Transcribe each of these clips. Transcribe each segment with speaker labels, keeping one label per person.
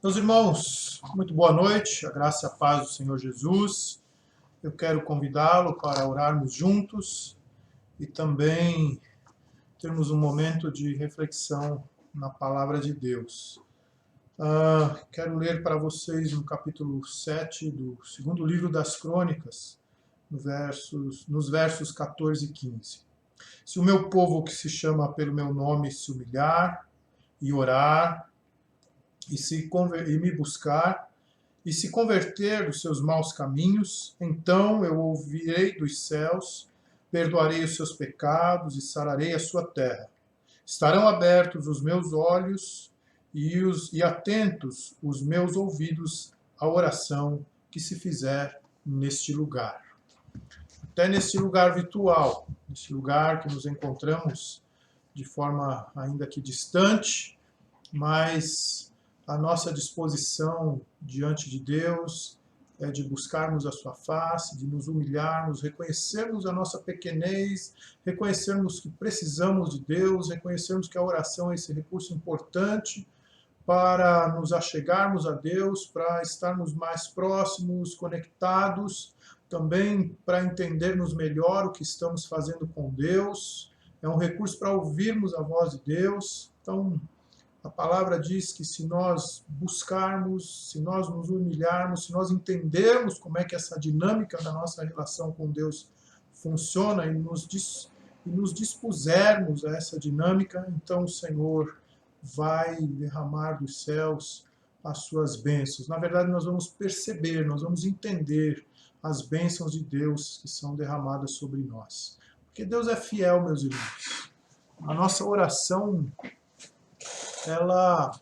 Speaker 1: Meus irmãos, muito boa noite, a graça e a paz do Senhor Jesus. Eu quero convidá-lo para orarmos juntos e também termos um momento de reflexão na palavra de Deus. Quero ler para vocês no capítulo 7 do segundo livro das Crônicas, nos versos 14 e 15. Se o meu povo que se chama pelo meu nome se humilhar e orar e me buscar, e se converter dos seus maus caminhos, então eu ouvirei dos céus, perdoarei os seus pecados e sararei a sua terra. Estarão abertos os meus olhos e atentos os meus ouvidos à oração que se fizer neste lugar. Até neste lugar virtual, neste lugar que nos encontramos de forma ainda que distante, mas a nossa disposição diante de Deus é de buscarmos a sua face, de nos humilharmos, reconhecermos a nossa pequenez, reconhecermos que precisamos de Deus, reconhecermos que a oração é esse recurso importante para nos achegarmos a Deus, para estarmos mais próximos, conectados, também para entendermos melhor o que estamos fazendo com Deus. É um recurso para ouvirmos a voz de Deus. Então, a palavra diz que se nós buscarmos, se nós nos humilharmos, se nós entendermos como é que essa dinâmica da nossa relação com Deus funciona e nos dispusermos a essa dinâmica, então o Senhor vai derramar dos céus as suas bênçãos. Na verdade, nós vamos perceber, nós vamos entender as bênçãos de Deus que são derramadas sobre nós. Porque Deus é fiel, meus irmãos. A nossa oração, ela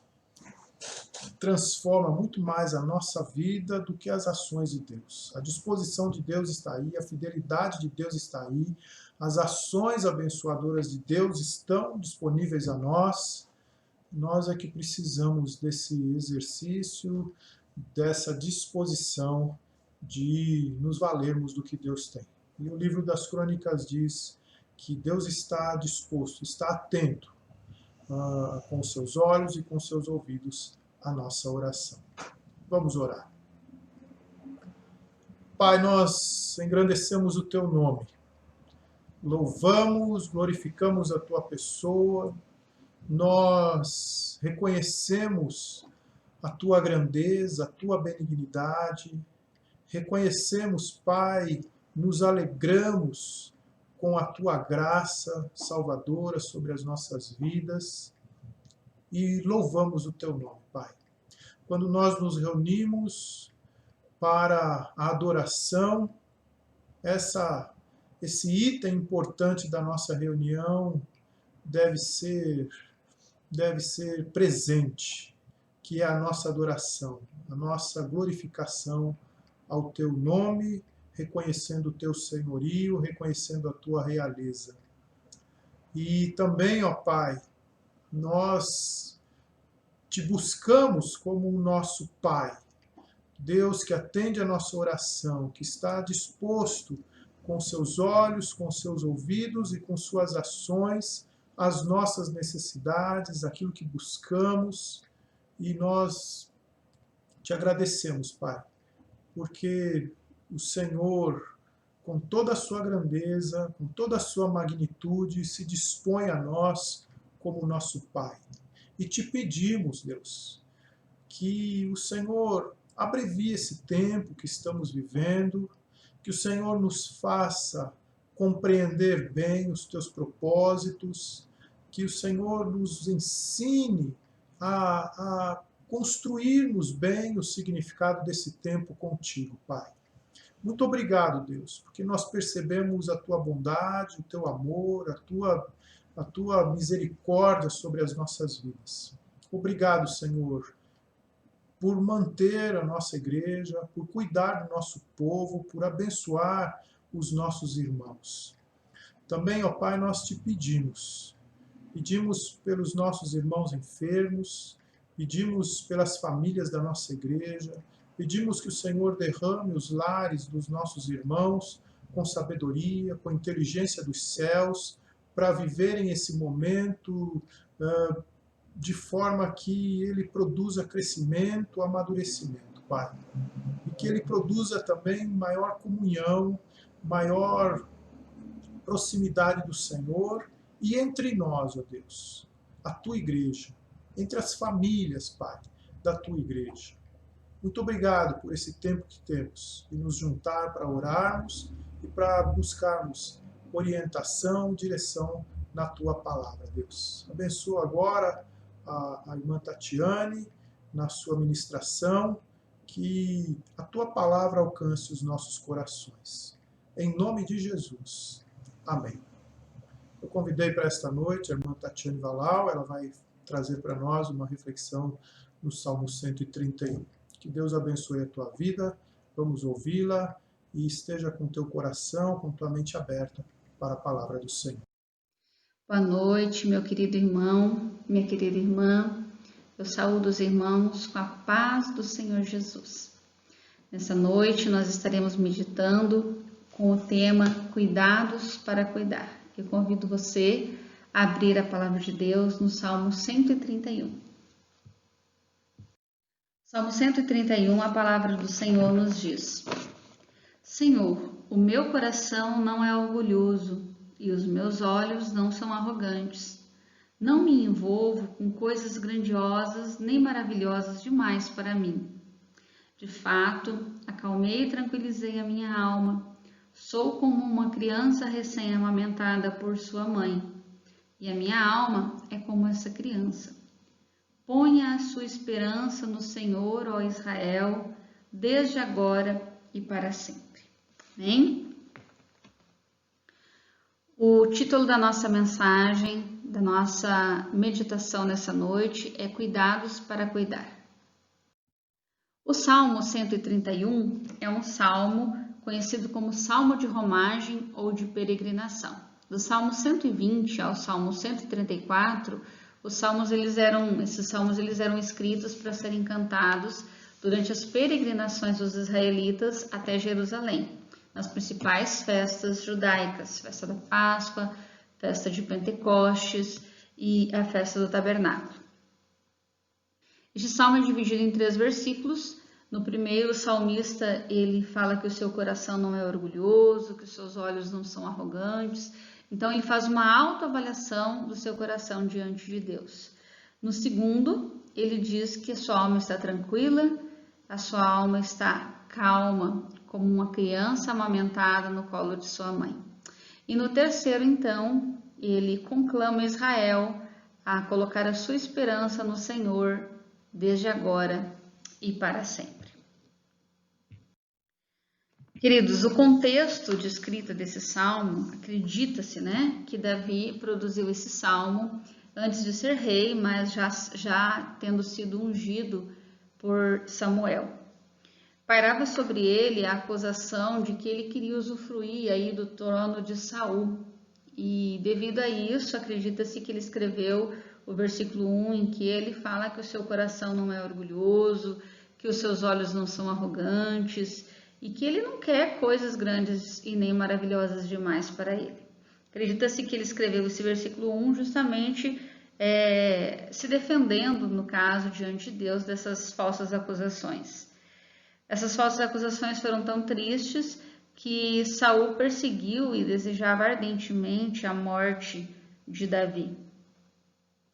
Speaker 1: transforma muito mais a nossa vida do que as ações de Deus. A disposição de Deus está aí, a fidelidade de Deus está aí, as ações abençoadoras de Deus estão disponíveis a nós. Nós é que precisamos desse exercício, dessa disposição de nos valermos do que Deus tem. E o livro das Crônicas diz que Deus está disposto, está atento com os seus olhos e com os seus ouvidos a nossa oração. Vamos orar. Pai, nós engrandecemos o teu nome, louvamos, glorificamos a tua pessoa, nós reconhecemos a tua grandeza, a tua benignidade, reconhecemos, Pai, nos alegramos com a tua graça salvadora sobre as nossas vidas e louvamos o teu nome, Pai. Quando nós nos reunimos para a adoração, esse item importante da nossa reunião deve ser presente, que é a nossa adoração, a nossa glorificação ao teu nome, reconhecendo o teu senhorio, reconhecendo a tua realeza. E também, ó Pai, nós te buscamos como o nosso Pai, Deus que atende a nossa oração, que está disposto com seus olhos, com seus ouvidos e com suas ações, as nossas necessidades, aquilo que buscamos, e nós te agradecemos, Pai, porque o Senhor, com toda a sua grandeza, com toda a sua magnitude, se dispõe a nós como nosso Pai. E te pedimos, Deus, que o Senhor abrevie esse tempo que estamos vivendo, que o Senhor nos faça compreender bem os teus propósitos, que o Senhor nos ensine a construirmos bem o significado desse tempo contigo, Pai. Muito obrigado, Deus, porque nós percebemos a tua bondade, o teu amor, a tua misericórdia sobre as nossas vidas. Obrigado, Senhor, por manter a nossa igreja, por cuidar do nosso povo, por abençoar os nossos irmãos. Também, ó Pai, nós te pedimos pelos nossos irmãos enfermos, pedimos pelas famílias da nossa igreja, pedimos que o Senhor derrame os lares dos nossos irmãos com sabedoria, com inteligência dos céus, para viverem esse momento de forma que ele produza crescimento, amadurecimento, Pai. E que ele produza também maior comunhão, maior proximidade do Senhor e entre nós, ó Deus, a tua igreja, entre as famílias, Pai, da tua igreja. Muito obrigado por esse tempo que temos de nos juntar para orarmos e para buscarmos orientação, direção na tua palavra, Deus. Abençoa agora a irmã Tatiane na sua ministração, que a tua palavra alcance os nossos corações. Em nome de Jesus. Amém. Eu convidei para esta noite a irmã Tatiane Valau, ela vai trazer para nós uma reflexão no Salmo 131. Que Deus abençoe a tua vida, vamos ouvi-la e esteja com teu coração, com tua mente aberta para a palavra do Senhor.
Speaker 2: Boa noite, meu querido irmão, minha querida irmã. Eu saúdo os irmãos com a paz do Senhor Jesus. Nessa noite nós estaremos meditando com o tema Cuidados para Cuidar. Eu convido você a abrir a palavra de Deus no Salmo 131. Salmo 131, a palavra do Senhor nos diz: Senhor, o meu coração não é orgulhoso e os meus olhos não são arrogantes. Não me envolvo com coisas grandiosas nem maravilhosas demais para mim. De fato, acalmei e tranquilizei a minha alma. Sou como uma criança recém-amamentada por sua mãe, e a minha alma é como essa criança. Ponha a sua esperança no Senhor, ó Israel, desde agora e para sempre. Amém? O título da nossa mensagem, da nossa meditação nessa noite é Cuidados para Cuidar. O Salmo 131 é um salmo conhecido como Salmo de Romagem ou de Peregrinação. Do Salmo 120 ao Salmo 134, esses salmos eram escritos para serem cantados durante as peregrinações dos israelitas até Jerusalém, nas principais festas judaicas, festa da Páscoa, festa de Pentecostes e a festa do Tabernáculo. Este salmo é dividido em 3 versículos. No primeiro, o salmista ele fala que o seu coração não é orgulhoso, que os seus olhos não são arrogantes. Então, ele faz uma autoavaliação do seu coração diante de Deus. No segundo, ele diz que a sua alma está tranquila, a sua alma está calma, como uma criança amamentada no colo de sua mãe. E no terceiro, então, ele conclama Israel a colocar a sua esperança no Senhor desde agora e para sempre. Queridos, o contexto de escrita desse salmo, acredita-se, que Davi produziu esse salmo antes de ser rei, mas já tendo sido ungido por Samuel. Pairava sobre ele a acusação de que ele queria usufruir aí do trono de Saul. E devido a isso, acredita-se que ele escreveu o versículo 1, em que ele fala que o seu coração não é orgulhoso, que os seus olhos não são arrogantes, e que ele não quer coisas grandes e nem maravilhosas demais para ele. Acredita-se que ele escreveu esse versículo 1 justamente se defendendo, no caso, diante de Deus, dessas falsas acusações. Essas falsas acusações foram tão tristes que Saul perseguiu e desejava ardentemente a morte de Davi.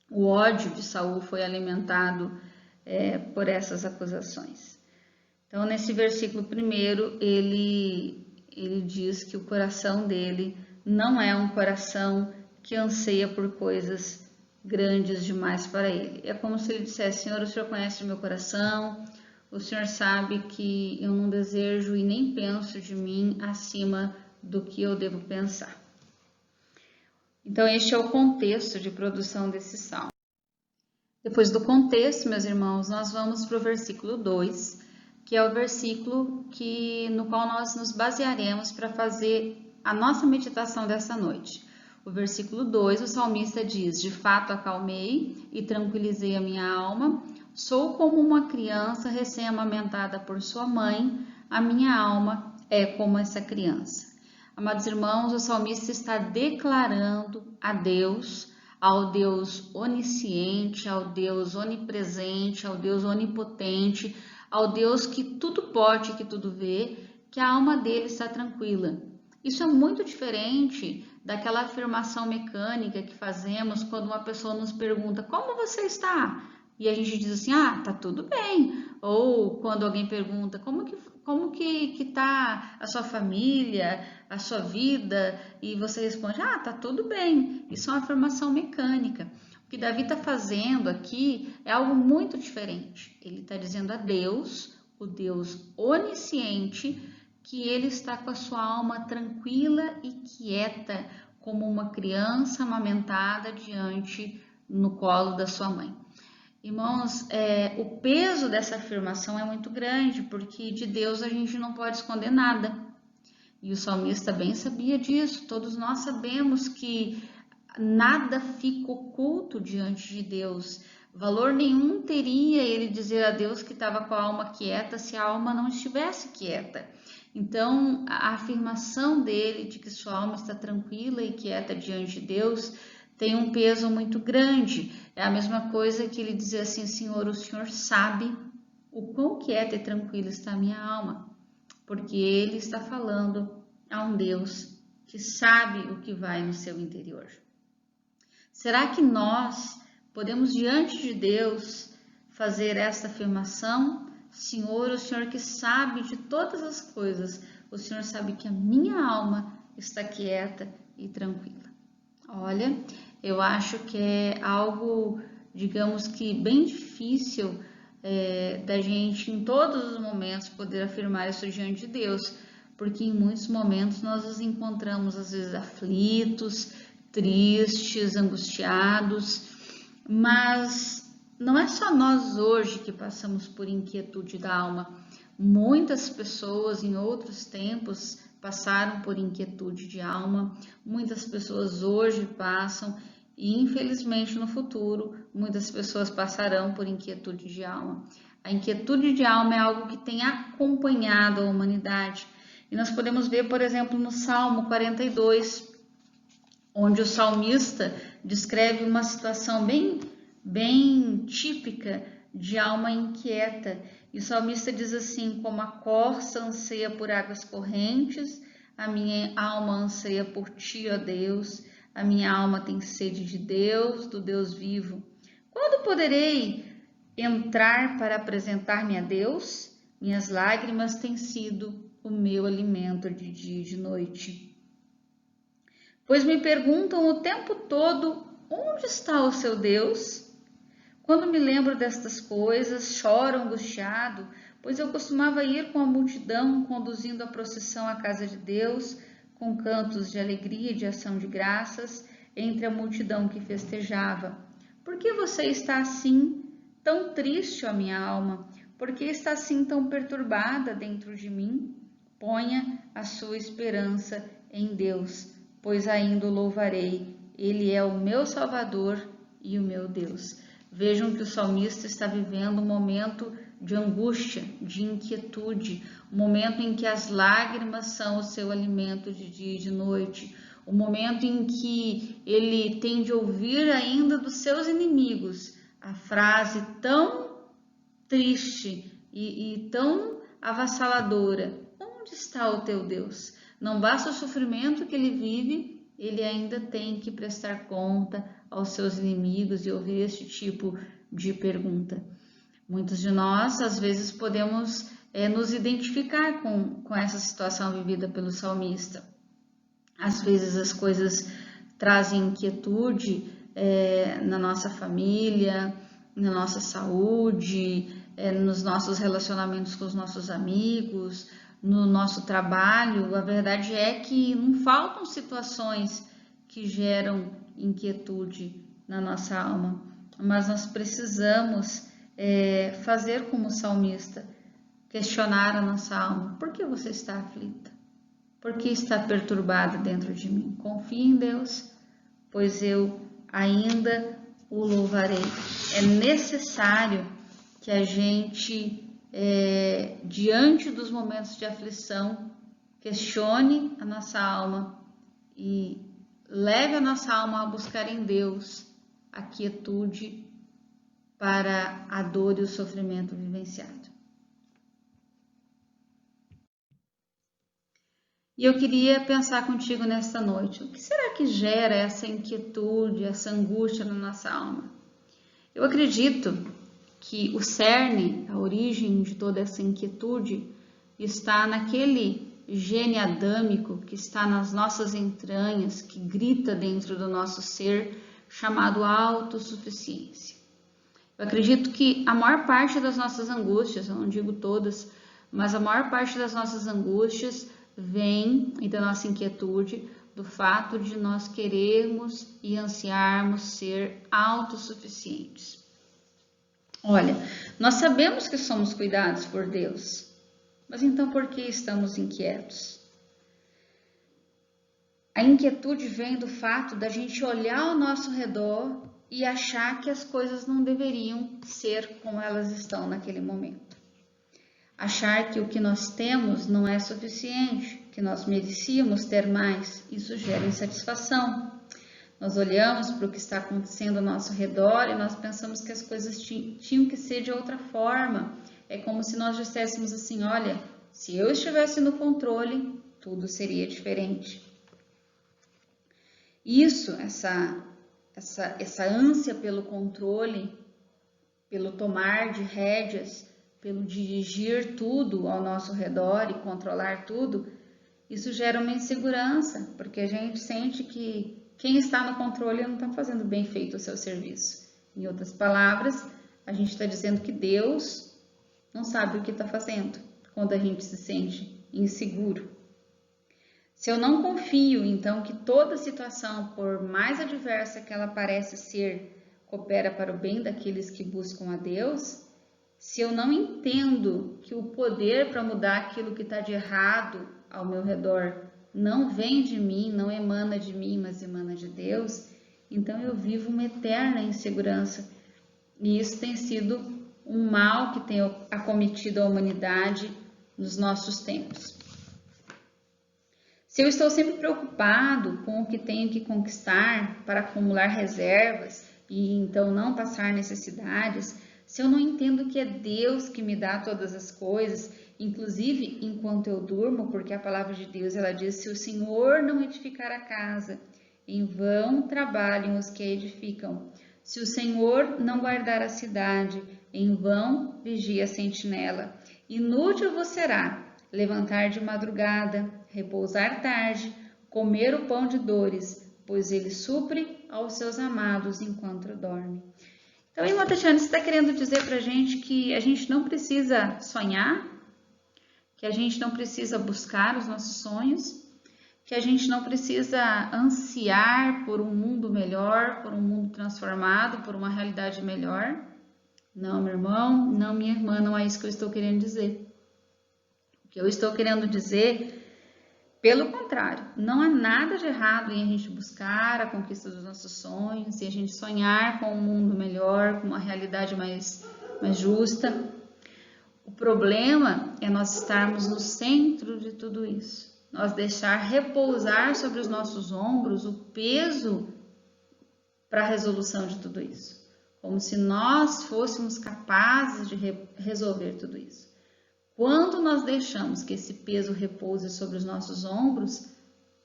Speaker 2: O ódio de Saul foi alimentado por essas acusações. Então, nesse versículo primeiro, ele diz que o coração dele não é um coração que anseia por coisas grandes demais para ele. É como se ele dissesse: Senhor, o Senhor conhece o meu coração, o Senhor sabe que eu não desejo e nem penso de mim acima do que eu devo pensar. Então, este é o contexto de produção desse salmo. Depois do contexto, meus irmãos, nós vamos para o versículo 2, que é o versículo no qual nós nos basearemos para fazer a nossa meditação dessa noite. O versículo 2, o salmista diz: De fato acalmei e tranquilizei a minha alma, sou como uma criança recém-amamentada por sua mãe, a minha alma é como essa criança. Amados irmãos, o salmista está declarando a Deus ao Deus onisciente, ao Deus onipresente, ao Deus onipotente, ao Deus que tudo pode, que tudo vê, que a alma dele está tranquila. Isso é muito diferente daquela afirmação mecânica que fazemos quando uma pessoa nos pergunta: como você está? E a gente diz assim: ah, tá tudo bem. Ou quando alguém pergunta: como que tá a sua família, a sua vida? E você responde: ah, tá tudo bem. Isso é uma afirmação mecânica. O que Davi está fazendo aqui é algo muito diferente. Ele está dizendo a Deus, o Deus onisciente, que ele está com a sua alma tranquila e quieta, como uma criança amamentada no colo da sua mãe. Irmãos, o peso dessa afirmação é muito grande, porque de Deus a gente não pode esconder nada. E o salmista bem sabia disso. Todos nós sabemos que nada fica oculto diante de Deus. Valor nenhum teria ele dizer a Deus que estava com a alma quieta se a alma não estivesse quieta. Então, a afirmação dele de que sua alma está tranquila e quieta diante de Deus tem um peso muito grande. É a mesma coisa que ele dizer assim: Senhor, o Senhor sabe o quão quieta e tranquila está a minha alma, porque ele está falando a um Deus que sabe o que vai no seu interior. Será que nós podemos, diante de Deus, fazer esta afirmação? Senhor, o Senhor que sabe de todas as coisas, o Senhor sabe que a minha alma está quieta e tranquila. Olha, eu acho que é algo, digamos que bem difícil da gente em todos os momentos poder afirmar isso diante de Deus, porque em muitos momentos nós nos encontramos às vezes aflitos, tristes, angustiados, mas não é só nós hoje que passamos por inquietude da alma. Muitas pessoas em outros tempos passaram por inquietude de alma, muitas pessoas hoje passam e infelizmente no futuro muitas pessoas passarão por inquietude de alma. A inquietude de alma é algo que tem acompanhado a humanidade e nós podemos ver, por exemplo, no Salmo 42, onde o salmista descreve uma situação bem típica de alma inquieta. E o salmista diz assim: como a corça anseia por águas correntes, a minha alma anseia por ti, ó Deus, a minha alma tem sede de Deus, do Deus vivo. Quando poderei entrar para apresentar-me a Deus? Minhas lágrimas têm sido o meu alimento de dia e de noite. Pois me perguntam o tempo todo: onde está o seu Deus? Quando me lembro destas coisas, choro angustiado, pois eu costumava ir com a multidão, conduzindo a procissão à casa de Deus, com cantos de alegria e de ação de graças, entre a multidão que festejava. Por que você está assim, tão triste, ó minha alma? Por que está assim tão perturbada dentro de mim? Ponha a sua esperança em Deus, pois ainda o louvarei. Ele é o meu Salvador e o meu Deus. Vejam que o salmista está vivendo um momento de angústia, de inquietude, um momento em que as lágrimas são o seu alimento de dia e de noite, um momento em que ele tem de ouvir ainda dos seus inimigos a frase tão triste e tão avassaladora: onde está o teu Deus? Não basta o sofrimento que ele vive, ele ainda tem que prestar conta aos seus inimigos e ouvir este tipo de pergunta. Muitos de nós, às vezes, podemos nos identificar com essa situação vivida pelo salmista. Às vezes as coisas trazem inquietude na nossa família, na nossa saúde, nos nossos relacionamentos com os nossos amigos, no nosso trabalho. A verdade é que não faltam situações que geram inquietude na nossa alma, mas nós precisamos fazer como o salmista, questionar a nossa alma: por que você está aflita? Por que está perturbada dentro de mim? Confie em Deus, pois eu ainda o louvarei. É necessário que a gente, diante dos momentos de aflição, questione a nossa alma e leve a nossa alma a buscar em Deus a quietude para a dor e o sofrimento vivenciado. E eu queria pensar contigo nesta noite, o que será que gera essa inquietude, essa angústia na nossa alma? Eu acredito que o cerne, a origem de toda essa inquietude, está naquele gene adâmico que está nas nossas entranhas, que grita dentro do nosso ser, chamado autossuficiência. Eu acredito que a maior parte das nossas angústias, eu não digo todas, mas a maior parte das nossas angústias vem, e da nossa inquietude, do fato de nós querermos e ansiarmos ser autossuficientes. Olha, nós sabemos que somos cuidados por Deus, mas então por que estamos inquietos? A inquietude vem do fato da gente olhar ao nosso redor e achar que as coisas não deveriam ser como elas estão naquele momento. Achar que o que nós temos não é suficiente, que nós merecíamos ter mais, isso gera insatisfação. Nós olhamos para o que está acontecendo ao nosso redor e nós pensamos que as coisas tinham que ser de outra forma. É como se nós disséssemos assim, olha, se eu estivesse no controle, tudo seria diferente. Isso, essa ânsia pelo controle, pelo tomar de rédeas, pelo dirigir tudo ao nosso redor e controlar tudo, isso gera uma insegurança, porque a gente sente que quem está no controle não está fazendo bem feito o seu serviço. Em outras palavras, a gente está dizendo que Deus não sabe o que está fazendo quando a gente se sente inseguro. Se eu não confio, então, que toda situação, por mais adversa que ela parece ser, coopera para o bem daqueles que buscam a Deus, se eu não entendo que o poder para mudar aquilo que está de errado ao meu redor não vem de mim, não emana de mim, mas emana de Deus, então eu vivo uma eterna insegurança. E isso tem sido um mal que tem acometido a humanidade nos nossos tempos. Se eu estou sempre preocupado com o que tenho que conquistar para acumular reservas e então não passar necessidades, se eu não entendo que é Deus que me dá todas as coisas, inclusive enquanto eu durmo, porque a palavra de Deus ela diz, se o Senhor não edificar a casa, em vão trabalham os que a edificam. Se o Senhor não guardar a cidade, em vão vigia a sentinela. Inútil vos será levantar de madrugada, repousar tarde, comer o pão de dores, pois ele supre aos seus amados enquanto dorme. Então, irmã Tatiana, você está querendo dizer para a gente que a gente não precisa sonhar, que a gente não precisa buscar os nossos sonhos, que a gente não precisa ansiar por um mundo melhor, por um mundo transformado, por uma realidade melhor? Não, meu irmão, não, minha irmã, não é isso que eu estou querendo dizer. O que eu estou querendo dizer, pelo contrário, não há nada de errado em a gente buscar a conquista dos nossos sonhos, em a gente sonhar com um mundo melhor, com uma realidade mais justa. O problema é nós estarmos no centro de tudo isso, nós deixar repousar sobre os nossos ombros o peso para a resolução de tudo isso, como se nós fôssemos capazes de resolver tudo isso. Quando nós deixamos que esse peso repouse sobre os nossos ombros,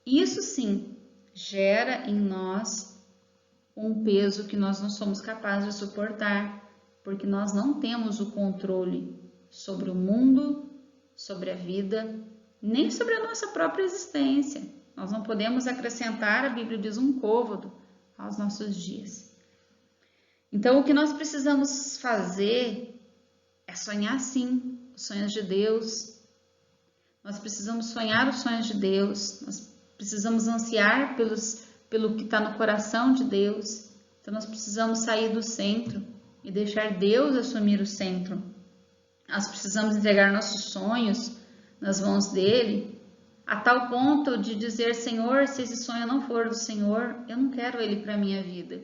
Speaker 2: isso sim gera em nós um peso que nós não somos capazes de suportar, porque nós não temos o controle sobre o mundo, sobre a vida, nem sobre a nossa própria existência. Nós não podemos acrescentar, a Bíblia diz, um côvado aos nossos dias. Então, o que nós precisamos fazer é sonhar sim os sonhos de Deus. Nós precisamos sonhar os sonhos de Deus, nós precisamos ansiar pelo que está no coração de Deus. Então nós precisamos sair do centro e deixar Deus assumir o centro. Nós precisamos entregar nossos sonhos nas mãos dele, a tal ponto de dizer, Senhor, se esse sonho não for do Senhor, eu não quero ele para a minha vida.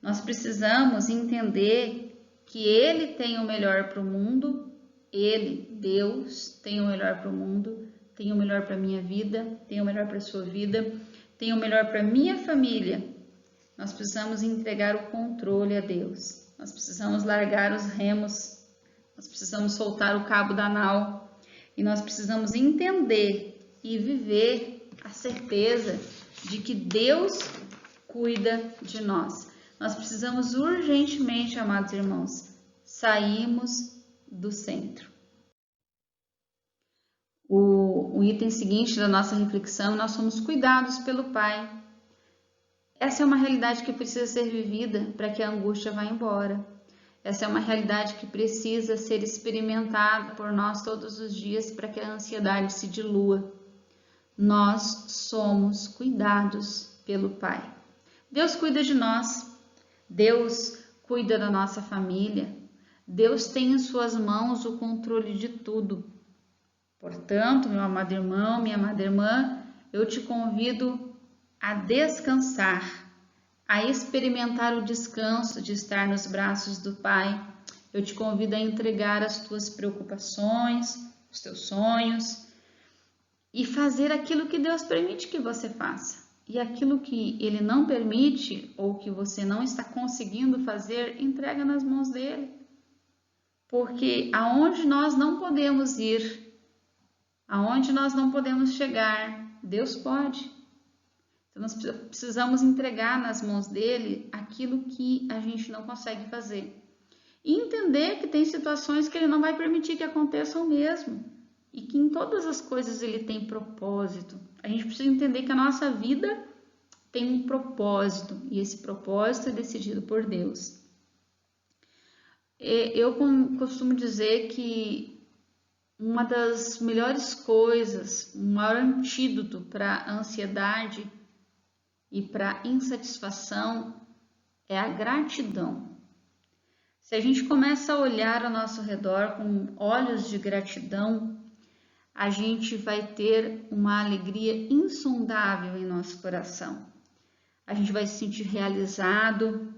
Speaker 2: Nós precisamos entender que ele tem o melhor para o mundo. Ele, Deus, tem o melhor para o mundo, tem o melhor para a minha vida, tem o melhor para a sua vida, tem o melhor para a minha família. Nós precisamos entregar o controle a Deus. Nós precisamos largar os remos. Nós precisamos soltar o cabo da nau. E nós precisamos entender e viver a certeza de que Deus cuida de nós. Nós precisamos urgentemente, amados irmãos, sairmos do centro. O item seguinte da nossa reflexão, nós somos cuidados pelo Pai. Essa é uma realidade que precisa ser vivida para que a angústia vá embora. Essa é uma realidade que precisa ser experimentada por nós todos os dias para que a ansiedade se dilua. Nós somos cuidados pelo Pai. Deus cuida de nós. Deus cuida da nossa família. Deus tem em suas mãos o controle de tudo. Portanto, meu amado irmão, minha amada irmã, eu te convido a descansar, a experimentar o descanso de estar nos braços do Pai. Eu te convido a entregar as tuas preocupações, os teus sonhos e fazer aquilo que Deus permite que você faça. E aquilo que Ele não permite ou que você não está conseguindo fazer, entrega nas mãos dEle. Porque aonde nós não podemos ir, aonde nós não podemos chegar, Deus pode. Então nós precisamos entregar nas mãos dele aquilo que a gente não consegue fazer. E entender que tem situações que ele não vai permitir que aconteçam mesmo. E que em todas as coisas ele tem propósito. A gente precisa entender que a nossa vida tem um propósito. E esse propósito é decidido por Deus. Eu costumo dizer que uma das melhores coisas, um maior antídoto para a ansiedade e para a insatisfação é a gratidão. Se a gente começa a olhar ao nosso redor com olhos de gratidão, a gente vai ter uma alegria insondável em nosso coração. A gente vai se sentir realizado.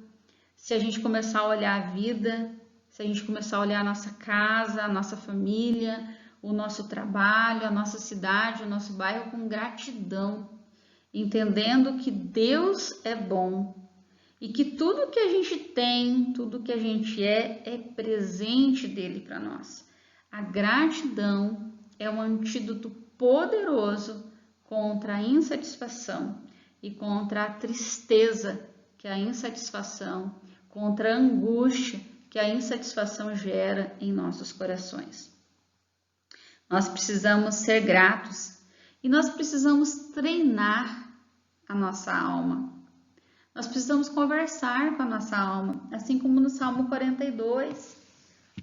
Speaker 2: Se a gente começar a olhar a vida, se a gente começar a olhar a nossa casa, a nossa família, o nosso trabalho, a nossa cidade, o nosso bairro com gratidão, entendendo que Deus é bom e que tudo que a gente tem, tudo que a gente é presente dele para nós. A gratidão é um antídoto poderoso contra a insatisfação e contra a tristeza que a insatisfação, contra a angústia que a insatisfação gera em nossos corações. Nós precisamos ser gratos e nós precisamos treinar a nossa alma. Nós precisamos conversar com a nossa alma, assim como no Salmo 42.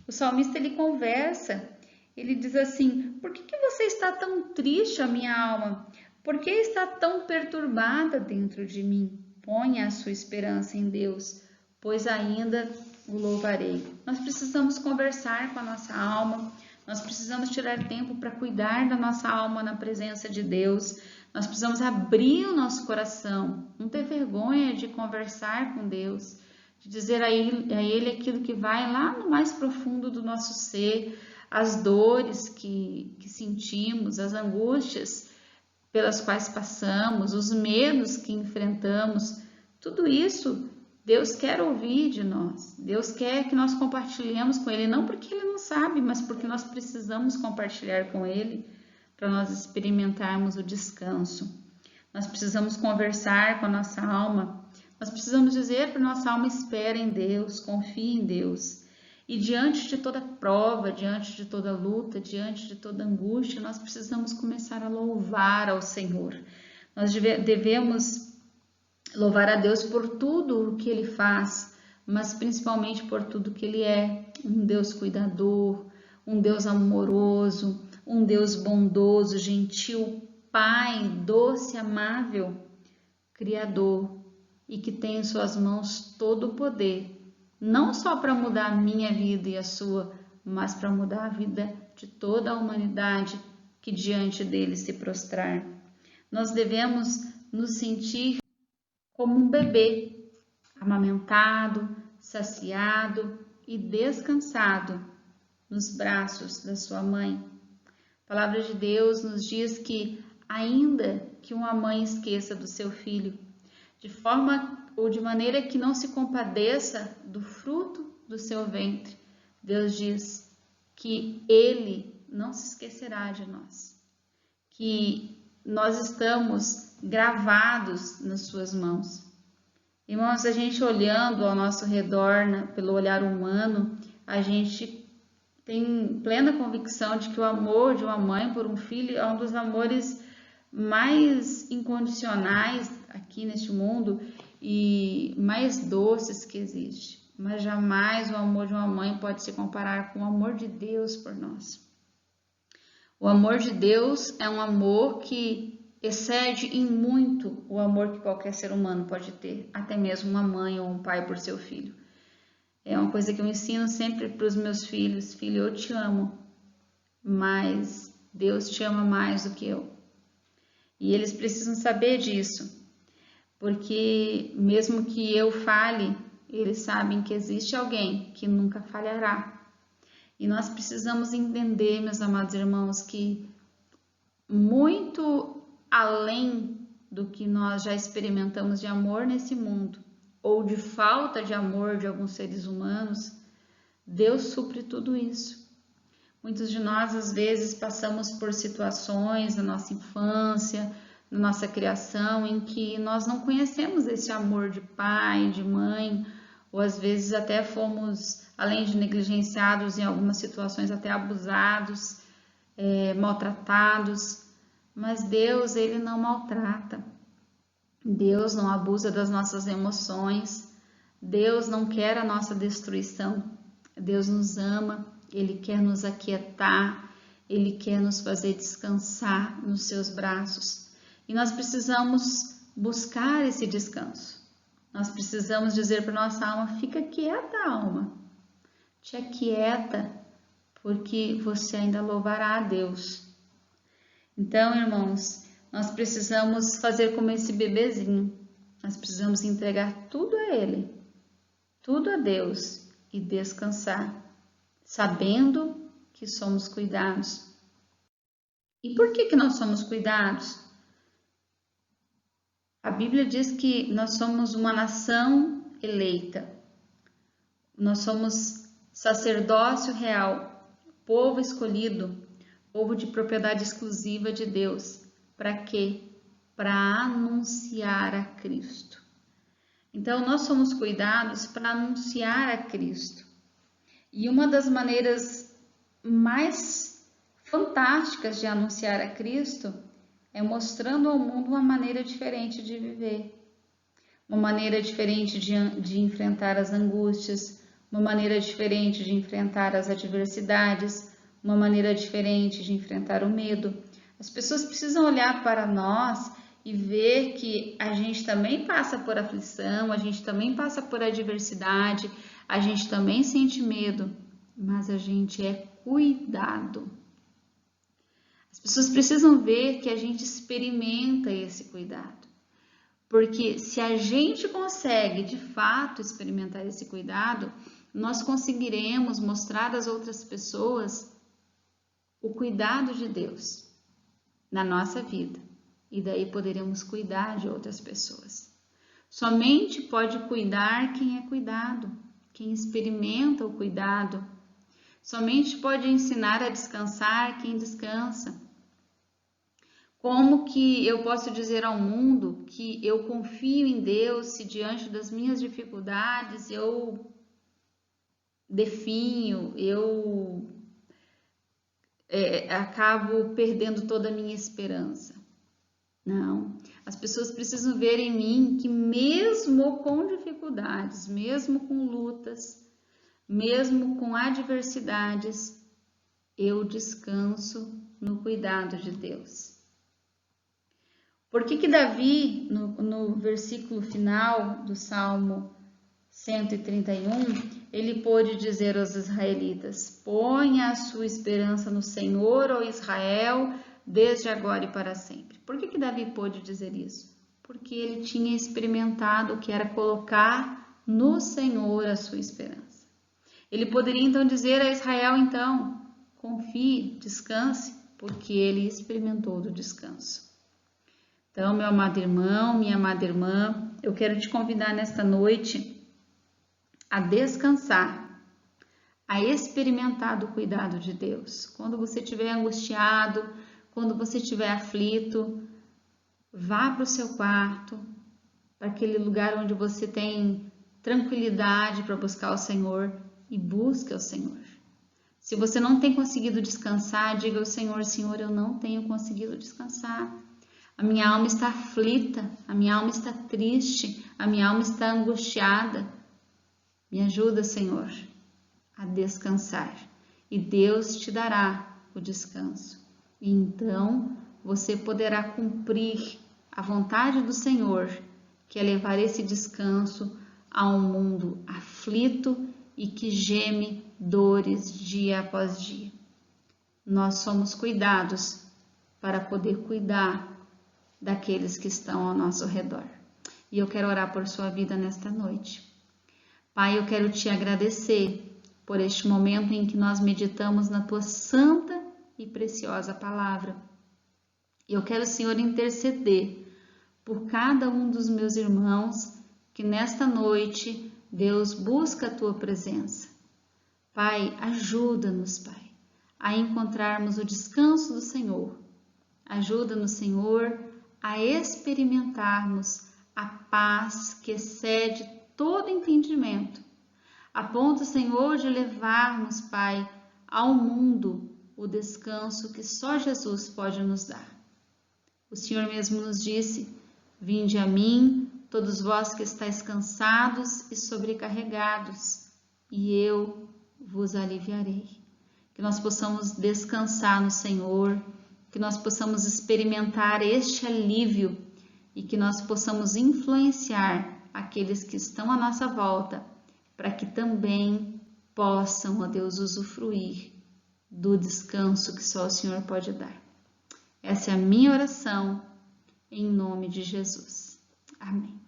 Speaker 2: O salmista ele conversa, ele diz assim: por que você está tão triste, a minha alma? Por que está tão perturbada dentro de mim? Ponha a sua esperança em Deus, pois ainda o louvarei. Nós precisamos conversar com a nossa alma, nós precisamos tirar tempo para cuidar da nossa alma na presença de Deus, nós precisamos abrir o nosso coração, não ter vergonha de conversar com Deus, de dizer a Ele aquilo que vai lá no mais profundo do nosso ser, as dores que sentimos, as angústias pelas quais passamos, os medos que enfrentamos, tudo isso Deus quer ouvir de nós, Deus quer que nós compartilhemos com Ele, não porque Ele não sabe, mas porque nós precisamos compartilhar com Ele para nós experimentarmos o descanso. Nós precisamos conversar com a nossa alma, nós precisamos dizer para a nossa alma: espera em Deus, confie em Deus. E diante de toda prova, diante de toda luta, diante de toda angústia, nós precisamos começar a louvar ao Senhor. Nós devemos louvar a Deus por tudo o que Ele faz, mas principalmente por tudo que Ele é. Um Deus cuidador, um Deus amoroso, um Deus bondoso, gentil, Pai, doce, amável, Criador, e que tem em suas mãos todo o poder, não só para mudar a minha vida e a sua, mas para mudar a vida de toda a humanidade que diante dele se prostrar. Nós devemos nos sentir como um bebê, amamentado, saciado e descansado nos braços da sua mãe. A palavra de Deus nos diz que, ainda que uma mãe esqueça do seu filho, de forma ou de maneira que não se compadeça do fruto do seu ventre. Deus diz que Ele não se esquecerá de nós, que nós estamos gravados nas suas mãos. Irmãos, a gente olhando ao nosso redor, pelo olhar humano, a gente tem plena convicção de que o amor de uma mãe por um filho é um dos amores mais incondicionais aqui neste mundo e mais doces que existe. Mas jamais o amor de uma mãe pode se comparar com o amor de Deus por nós. O amor de Deus é um amor que excede em muito o amor que qualquer ser humano pode ter, até mesmo uma mãe ou um pai por seu filho. É uma coisa que eu ensino sempre para os meus filhos: filho, eu te amo, mas Deus te ama mais do que eu. E eles precisam saber disso, porque mesmo que eu falhe, eles sabem que existe alguém que nunca falhará. E nós precisamos entender, meus amados irmãos, que muito além do que nós já experimentamos de amor nesse mundo, ou de falta de amor de alguns seres humanos, Deus supre tudo isso. Muitos de nós, às vezes, passamos por situações na nossa infância, na nossa criação, em que nós não conhecemos esse amor de pai, de mãe, ou às vezes até fomos, além de negligenciados, em algumas situações até abusados, maltratados. Mas Deus, Ele não maltrata. Deus não abusa das nossas emoções. Deus não quer a nossa destruição. Deus nos ama, Ele quer nos aquietar, Ele quer nos fazer descansar nos seus braços. E nós precisamos buscar esse descanso. Nós precisamos dizer para nossa alma: fica quieta, alma. Te aquieta, porque você ainda louvará a Deus. Então, irmãos, nós precisamos fazer como esse bebezinho. Nós precisamos entregar tudo a Ele, tudo a Deus e descansar, sabendo que somos cuidados. E por que nós somos cuidados? A Bíblia diz que nós somos uma nação eleita. Nós somos sacerdócio real, povo escolhido, povo de propriedade exclusiva de Deus. Para quê? Para anunciar a Cristo. Então, nós somos cuidados para anunciar a Cristo. E uma das maneiras mais fantásticas de anunciar a Cristo é mostrando ao mundo uma maneira diferente de viver, uma maneira diferente de enfrentar as angústias, uma maneira diferente de enfrentar as adversidades, uma maneira diferente de enfrentar o medo. As pessoas precisam olhar para nós e ver que a gente também passa por aflição, a gente também passa por adversidade, a gente também sente medo, mas a gente é cuidado. As pessoas precisam ver que a gente experimenta esse cuidado, porque se a gente consegue de fato experimentar esse cuidado, nós conseguiremos mostrar às outras pessoas o cuidado de Deus na nossa vida, e daí poderemos cuidar de outras pessoas. Somente pode cuidar quem é cuidado, quem experimenta o cuidado. Somente pode ensinar a descansar quem descansa. Como que eu posso dizer ao mundo que eu confio em Deus se diante das minhas dificuldades eu definho, eu acabo perdendo toda a minha esperança? Não, as pessoas precisam ver em mim que mesmo com dificuldades, mesmo com lutas, mesmo com adversidades, eu descanso no cuidado de Deus. Por que Davi, no versículo final do Salmo 131, ele pôde dizer aos israelitas: ponha a sua esperança no Senhor, ó Israel, desde agora e para sempre. Por que Davi pôde dizer isso? Porque ele tinha experimentado o que era colocar no Senhor a sua esperança. Ele poderia então dizer a Israel: então, confie, descanse, porque ele experimentou do descanso. Então, meu amado irmão, minha amada irmã, eu quero te convidar nesta noite a descansar, a experimentar do cuidado de Deus. Quando você estiver angustiado, quando você estiver aflito, vá para o seu quarto, para aquele lugar onde você tem tranquilidade para buscar o Senhor e busque o Senhor. Se você não tem conseguido descansar, diga ao Senhor: Senhor, eu não tenho conseguido descansar. A minha alma está aflita, a minha alma está triste, a minha alma está angustiada. Me ajuda, Senhor, a descansar. E Deus te dará o descanso. E então você poderá cumprir a vontade do Senhor, que é levar esse descanso a um mundo aflito e que geme dores dia após dia. Nós somos cuidados para poder cuidar daqueles que estão ao nosso redor. E eu quero orar por sua vida nesta noite. Pai, eu quero te agradecer por este momento em que nós meditamos na tua santa e preciosa palavra. Eu quero, Senhor, interceder por cada um dos meus irmãos que nesta noite, Deus, busca a tua presença. Pai, ajuda-nos, Pai, a encontrarmos o descanso do Senhor. Ajuda-nos, Senhor, a experimentarmos a paz que excede todo entendimento, a ponto, Senhor, de levarmos, Pai, ao mundo o descanso que só Jesus pode nos dar. O Senhor mesmo nos disse: vinde a mim, todos vós que estáis cansados e sobrecarregados, e eu vos aliviarei. Que nós possamos descansar no Senhor, que nós possamos experimentar este alívio e que nós possamos influenciar aqueles que estão à nossa volta, para que também possam, ó Deus, usufruir do descanso que só o Senhor pode dar. Essa é a minha oração, em nome de Jesus. Amém.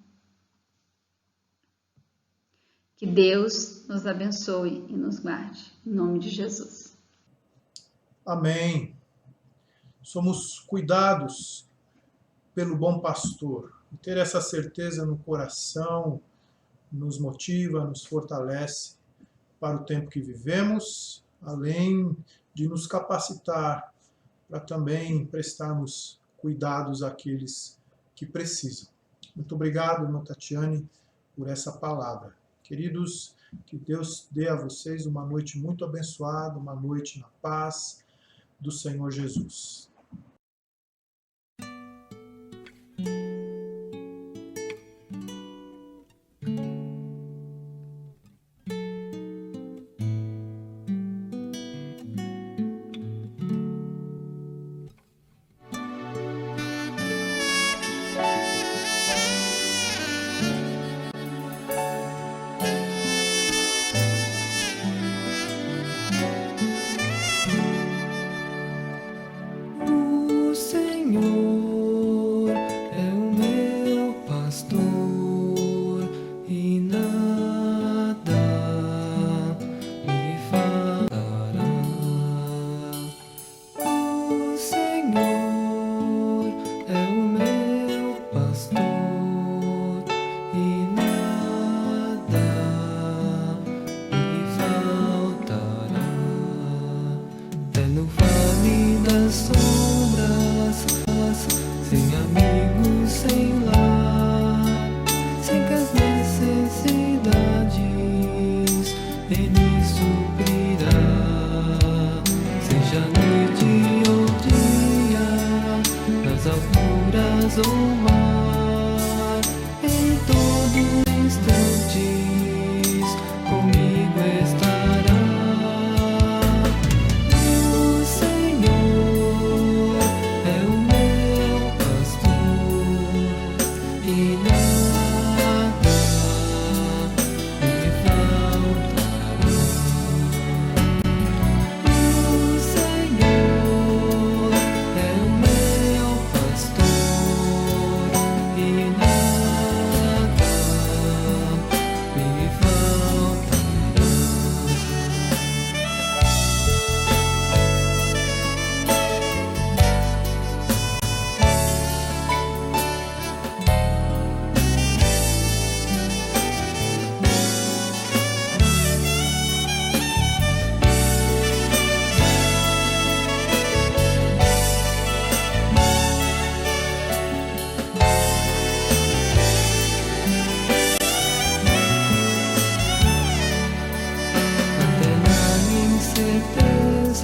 Speaker 2: Que Deus nos abençoe e nos guarde, em nome de Jesus.
Speaker 1: Amém. Somos cuidados pelo bom pastor. E ter essa certeza no coração nos motiva, nos fortalece para o tempo que vivemos, além de nos capacitar para também prestarmos cuidados àqueles que precisam. Muito obrigado, irmã Tatiane, por essa palavra. Queridos, que Deus dê a vocês uma noite muito abençoada, uma noite na paz do Senhor Jesus.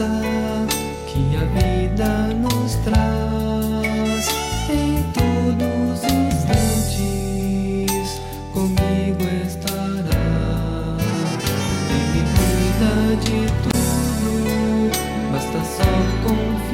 Speaker 3: força que a vida nos traz. Em todos os instantes comigo estará. Ele cuida de tudo, basta só confiar.